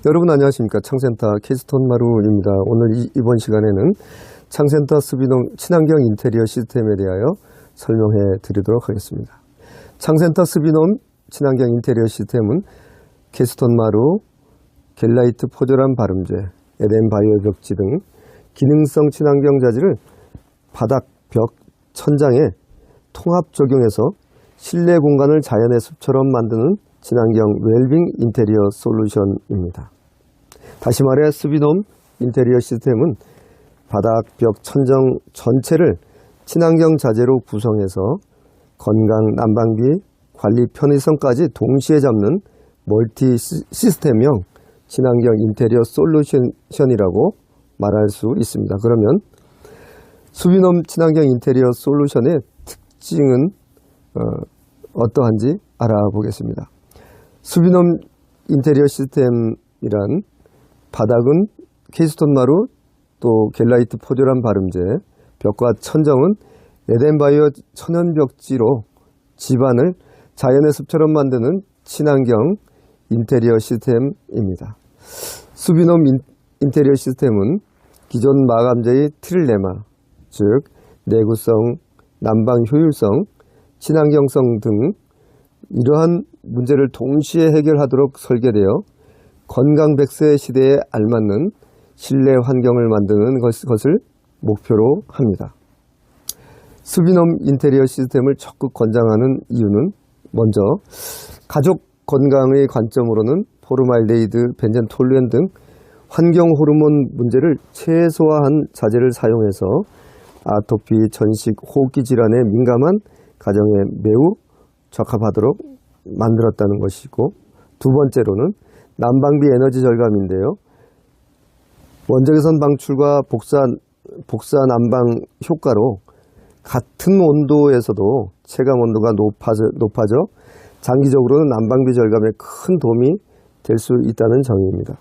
여러분 안녕하십니까. 창센터 케이스톤 마루입니다. 오늘 이번 시간에는 창센터 수비돔 친환경 인테리어 시스템에 대하여 설명해 드리도록 하겠습니다. 창센터 수비돔 친환경 인테리어 시스템은 케이스톤 마루, 겔라이트 포졸한 발음제, 에덴 바이오 벽지 등 기능성 친환경 자재를 바닥, 벽, 천장에 통합 적용해서 실내 공간을 자연의 숲처럼 만드는 친환경 웰빙 인테리어 솔루션입니다. 다시 말해 수비돔 인테리어 시스템은 바닥, 벽, 천정 전체를 친환경 자재로 구성해서 건강, 난방비, 관리 편의성까지 동시에 잡는 멀티 시스템형 친환경 인테리어 솔루션이라고 말할 수 있습니다. 그러면 수비돔 친환경 인테리어 솔루션의 특징은 어떠한지 알아보겠습니다. 수비돔 인테리어 시스템이란 바닥은 케이스톤 마루, 또 겔라이트 포졸한 발음제, 벽과 천정은 에덴 바이오 천연 벽지로 집안을 자연의 숲처럼 만드는 친환경 인테리어 시스템입니다. 수비돔 인테리어 시스템은 기존 마감재의 트릴레마, 즉 내구성, 난방 효율성, 친환경성 등 이러한 문제를 동시에 해결하도록 설계되어 건강 100세 시대에 알맞는 실내 환경을 만드는 것을 목표로 합니다. 수비돔 인테리어 시스템을 적극 권장하는 이유는 먼저 가족 건강의 관점으로는 포르말데히드, 벤젠톨루엔 등 환경 호르몬 문제를 최소화한 자재를 사용해서 아토피, 전식, 호흡기 질환에 민감한 가정에 매우 적합하도록 만들었다는 것이고, 두 번째로는 난방비 에너지 절감인데요. 원적외선 방출과 복사 난방 효과로 같은 온도에서도 체감 온도가 높아져 장기적으로는 난방비 절감에 큰 도움이 될 수 있다는 점입니다.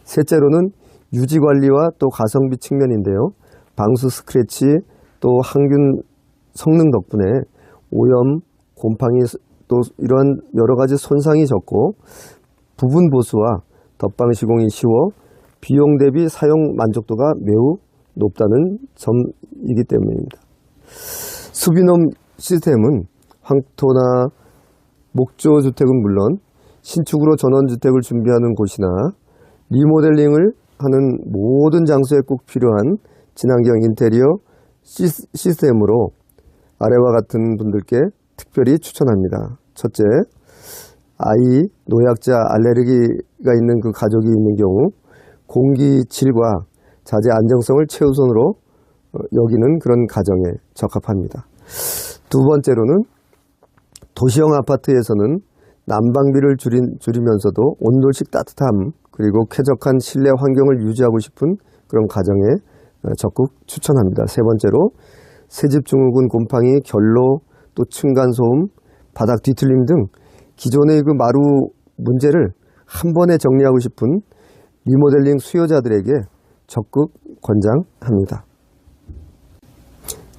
셋째로는 유지 관리와 또 가성비 측면인데요. 방수 스크래치 또 항균 성능 덕분에 오염, 곰팡이 또 이러한 여러 가지 손상이 적고 부분 보수와 덧방 시공이 쉬워 비용 대비 사용 만족도가 매우 높다는 점이기 때문입니다. 수비돔 시스템은 황토나 목조 주택은 물론 신축으로 전원주택을 준비하는 곳이나 리모델링을 하는 모든 장소에 꼭 필요한 친환경 인테리어 시스템으로 아래와 같은 분들께 특별히 추천합니다. 첫째, 아이, 노약자, 알레르기가 있는 그 가족이 있는 경우 공기 질과 자재 안정성을 최우선으로 여기는 그런 가정에 적합합니다. 두 번째로는 도시형 아파트에서는 난방비를 줄이면서도 온돌식 따뜻함 그리고 쾌적한 실내 환경을 유지하고 싶은 그런 가정에 적극 추천합니다. 세 번째로 새집 증후군, 곰팡이, 결로, 또 층간소음, 바닥 뒤틀림 등 기존의 그 마루 문제를 한 번에 정리하고 싶은 리모델링 수요자들에게 적극 권장합니다.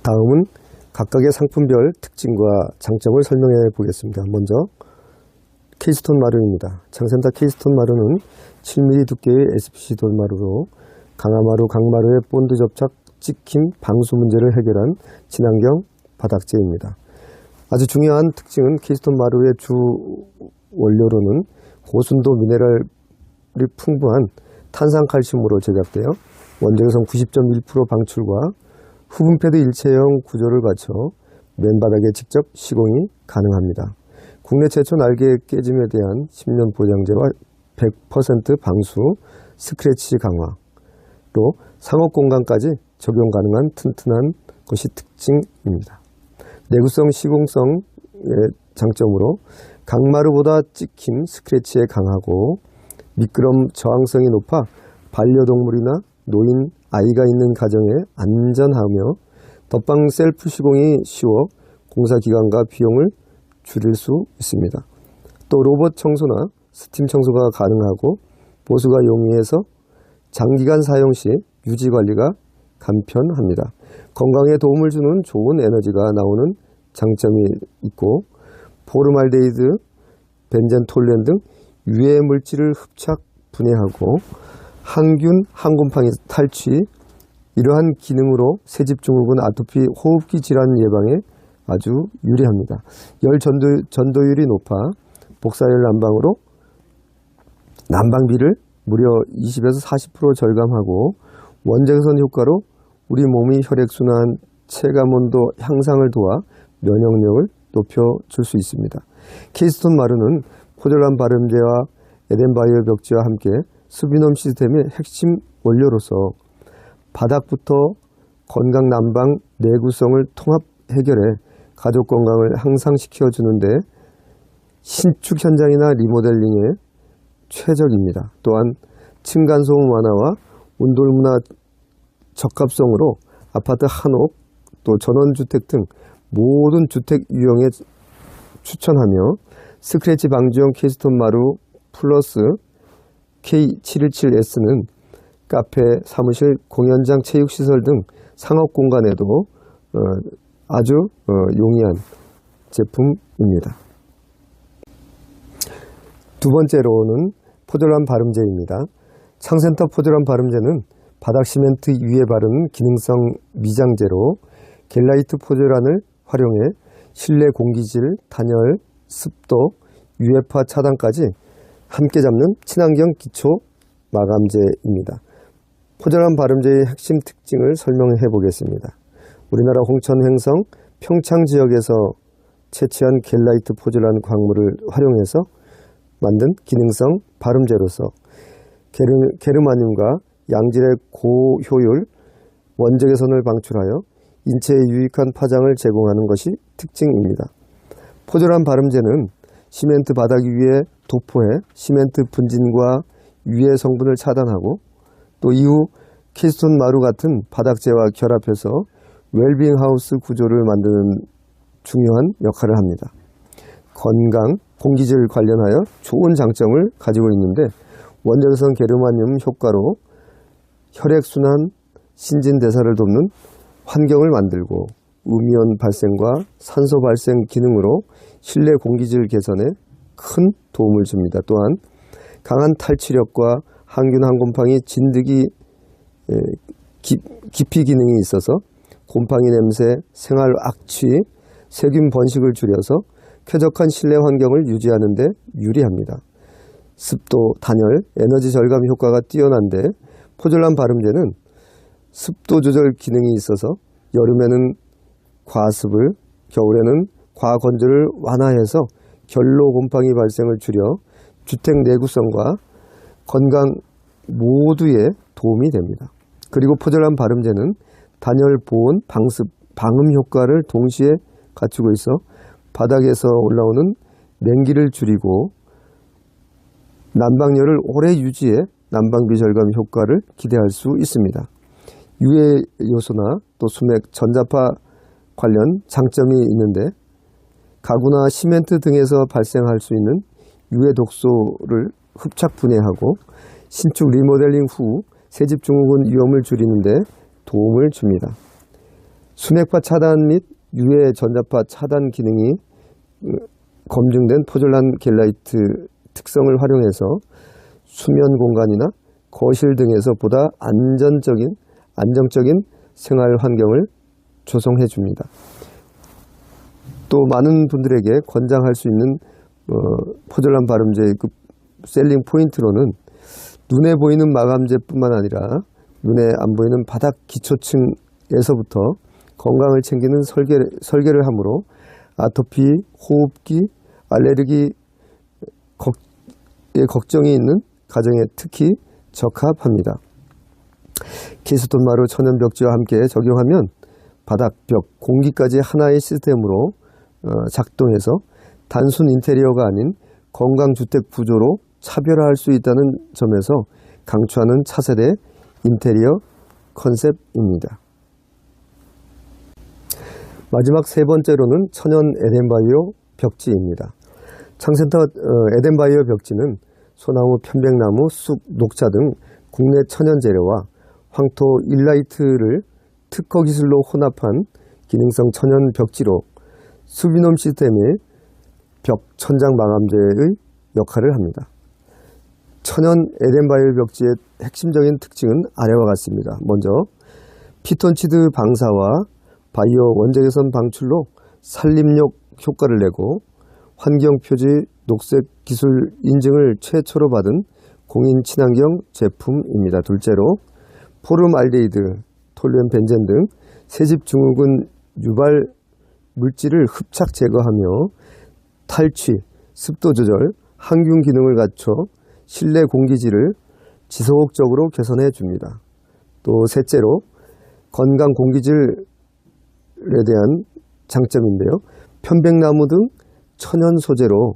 다음은 각각의 상품별 특징과 장점을 설명해 보겠습니다. 먼저 케이스톤 마루입니다. 창센터 케이스톤 마루는 7mm 두께의 SPC 돌마루로 강화마루, 강마루의 본드 접착, 찍힘, 방수 문제를 해결한 친환경 바닥재입니다. 아주 중요한 특징은 케이스톤 마루의 주 원료로는 고순도 미네랄이 풍부한 탄산칼슘으로 제작되어 원적외선 90.1% 방출과 흡음 패드 일체형 구조를 갖춰 맨바닥에 직접 시공이 가능합니다. 국내 최초 날개 깨짐에 대한 10년 보장제와 100% 방수, 스크래치 강화로 상업 공간까지 적용 가능한 튼튼한 것이 특징입니다. 내구성, 시공성의 장점으로 강마루보다 찍힘, 스크래치에 강하고 미끄럼 저항성이 높아 반려동물이나 노인, 아이가 있는 가정에 안전하며 덧방 셀프 시공이 쉬워 공사 기간과 비용을 줄일 수 있습니다. 또 로봇 청소나 스팀 청소가 가능하고 보수가 용이해서 장기간 사용 시 유지 관리가 간편합니다. 건강에 도움을 주는 좋은 에너지가 나오는 장점이 있고, 포르말데히드, 벤젠톨렌 등 유해 물질을 흡착 분해하고 항균, 항곰팡이 탈취, 이러한 기능으로 새집 증후군, 아토피, 호흡기 질환 예방에 아주 유리합니다. 열 전도율이 높아 복사열 난방으로 난방비를 무려 20에서 40% 절감하고 원자개선 효과로 우리 몸의 혈액순환, 체감온도 향상을 도와 면역력을 높여줄 수 있습니다. 케이스톤 마루는 포졸란 발음제와 에덴바이오 벽지와 함께 수비놈 시스템의 핵심 원료로서 바닥부터 건강 난방 내구성을 통합 해결해 가족 건강을 향상시켜주는데 신축 현장이나 리모델링에 최적입니다. 또한 층간소음 완화와 온돌문화 적합성으로 아파트 한옥, 또 전원주택 등 모든 주택 유형에 추천하며 스크래치 방지용 케이스톤 마루 플러스 K717S는 카페, 사무실, 공연장, 체육시설 등 상업 공간에도 아주 용이한 제품입니다. 두 번째로는 포졸란 발음제입니다. 창센터 포졸란 발음제는 바닥 시멘트 위에 바르는 기능성 미장제로 겔라이트 포졸란을 활용해 실내 공기질, 단열, 습도, UF화 차단까지 함께 잡는 친환경 기초 마감제입니다. 포졸란 발음제의 핵심 특징을 설명해 보겠습니다. 우리나라 홍천 횡성 평창 지역에서 채취한 겔라이트 포졸란 광물을 활용해서 만든 기능성 발음제로서 게르마늄과 양질의 고효율 원적외선을 방출하여 인체에 유익한 파장을 제공하는 것이 특징입니다. 포졸란 발음제는 시멘트 바닥 위에 도포해 시멘트 분진과 유해 성분을 차단하고 또 이후 케이스톤 마루 같은 바닥재와 결합해서 웰빙 하우스 구조를 만드는 중요한 역할을 합니다. 건강, 공기질 관련하여 좋은 장점을 가지고 있는데 원적외선 게르마늄 효과로 혈액순환, 신진대사를 돕는 환경을 만들고 음이온 발생과 산소 발생 기능으로 실내 공기질 개선에 큰 도움을 줍니다. 또한 강한 탈취력과 항균, 항곰팡이, 진드기 기피 기능이 있어서 곰팡이 냄새, 생활 악취, 세균 번식을 줄여서 쾌적한 실내 환경을 유지하는 데 유리합니다. 습도, 단열, 에너지 절감 효과가 뛰어난데 포졸란 발음제는 습도 조절 기능이 있어서 여름에는 과습을, 겨울에는 과건조를 완화해서 결로 곰팡이 발생을 줄여 주택 내구성과 건강 모두에 도움이 됩니다. 그리고 포졸란 발음제는 단열, 보온, 방습, 방음 효과를 동시에 갖추고 있어 바닥에서 올라오는 냉기를 줄이고 난방열을 오래 유지해 난방비 절감 효과를 기대할 수 있습니다. 유해 요소나 또 수맥, 전자파 관련 장점이 있는데 가구나 시멘트 등에서 발생할 수 있는 유해 독소를 흡착 분해하고 신축 리모델링 후 새집 증후군 위험을 줄이는 데 도움을 줍니다. 수맥파 차단 및 유해 전자파 차단 기능이 검증된 포졸란 겔라이트 특성을 활용해서 수면 공간이나 거실 등에서 보다 안정적인 생활 환경을 조성해 줍니다. 또 많은 분들에게 권장할 수 있는 포졸란 발음제의 그 셀링 포인트로는 눈에 보이는 마감제뿐만 아니라 눈에 안 보이는 바닥 기초층에서부터 건강을 챙기는 설계를 하므로 아토피, 호흡기, 알레르기 걱정이 있는 가정에 특히 적합합니다. 케이스톤 마루 천연 벽지와 함께 적용하면 바닥, 벽, 공기까지 하나의 시스템으로 작동해서 단순 인테리어가 아닌 건강주택 구조로 차별화할 수 있다는 점에서 강추하는 차세대 인테리어 컨셉입니다. 마지막 세 번째로는 천연 에덴바이오 벽지입니다. 창센터 에덴바이오 벽지는 소나무, 편백나무, 쑥, 녹차 등 국내 천연 재료와 황토 일라이트를 특허 기술로 혼합한 기능성 천연 벽지로 수비놈 시스템의 벽 천장 마감재의 역할을 합니다. 천연 에덴바이오 벽지의 핵심적인 특징은 아래와 같습니다. 먼저 피톤치드 방사와 바이오 원자개선 방출로 산림욕 효과를 내고 환경표지 녹색 기술 인증을 최초로 받은 공인 친환경 제품입니다. 둘째로 포름알데히드, 톨루엔 벤젠 등 새집 증후군 유발 물질을 흡착 제거하며 탈취, 습도 조절, 항균 기능을 갖춰 실내 공기질을 지속적으로 개선해 줍니다. 또 셋째로 건강 공기질에 대한 장점인데요. 편백나무 등 천연 소재로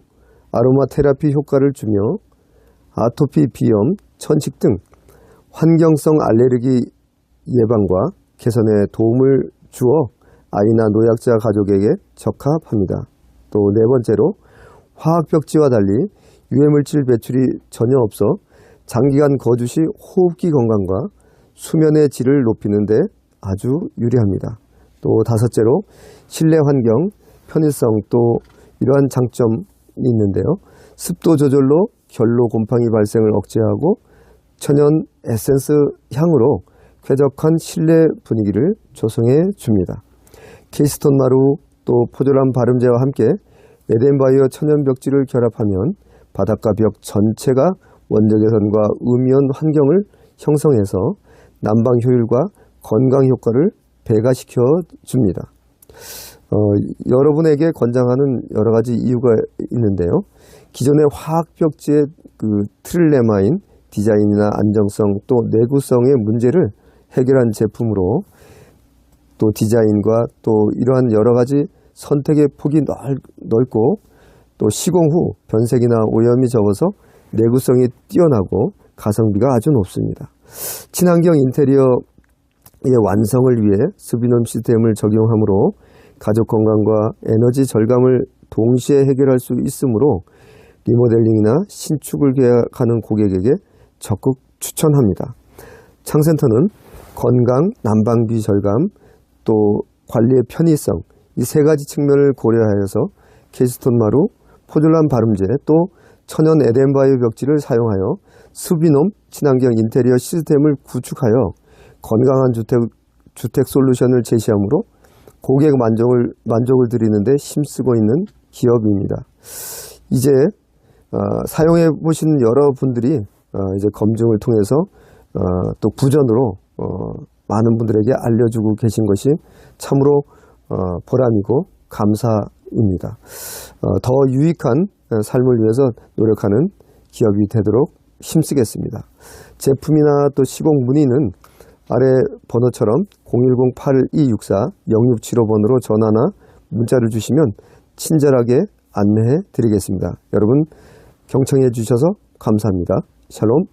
아로마 테라피 효과를 주며 아토피, 비염, 천식 등 환경성 알레르기 예방과 개선에 도움을 주어 아이나 노약자 가족에게 적합합니다. 또 네 번째로 화학벽지와 달리 유해물질 배출이 전혀 없어 장기간 거주 시 호흡기 건강과 수면의 질을 높이는 데 아주 유리합니다. 또 다섯째로 실내 환경, 편의성 또 이러한 장점이 있는데요. 습도 조절로 결로 곰팡이 발생을 억제하고 천연 에센스 향으로 쾌적한 실내 분위기를 조성해 줍니다. 케이스톤 마루 또 포졸한 바름제와 함께 에덴바이오 천연 벽지를 결합하면 바닷가 벽 전체가 원자개선과 음이온 환경을 형성해서 난방 효율과 건강 효과를 배가시켜 줍니다. 여러분에게 권장하는 여러 가지 이유가 있는데요. 기존의 화학 벽지의 트릴레마인 디자인이나 안정성 또 내구성의 문제를 해결한 제품으로 또 디자인과 또 이러한 여러 가지 선택의 폭이 넓고 또 시공 후 변색이나 오염이 적어서 내구성이 뛰어나고 가성비가 아주 높습니다. 친환경 인테리어의 완성을 위해 수비놈 시스템을 적용하므로 가족 건강과 에너지 절감을 동시에 해결할 수 있으므로 리모델링이나 신축을 계획하는 고객에게 적극 추천합니다. 창센터는 건강, 난방비 절감, 또 관리의 편의성 이 세 가지 측면을 고려하여서 케이스톤 마루, 포졸란 바름제 또 천연 에덴바이오 벽지를 사용하여 수비놈 친환경 인테리어 시스템을 구축하여 건강한 주택 솔루션을 제시하므로 고객 만족을 드리는 데 힘쓰고 있는 기업입니다. 이제 사용해 보신 여러분들이 이제 검증을 통해서 또 부전으로 많은 분들에게 알려주고 계신 것이 참으로 보람이고 감사입니다. 더 유익한 삶을 위해서 노력하는 기업이 되도록 힘쓰겠습니다. 제품이나 또 시공 문의는 아래 번호처럼 010-8264-0675번으로 전화나 문자를 주시면 친절하게 안내해 드리겠습니다. 여러분 경청해 주셔서 감사합니다. 샬롬.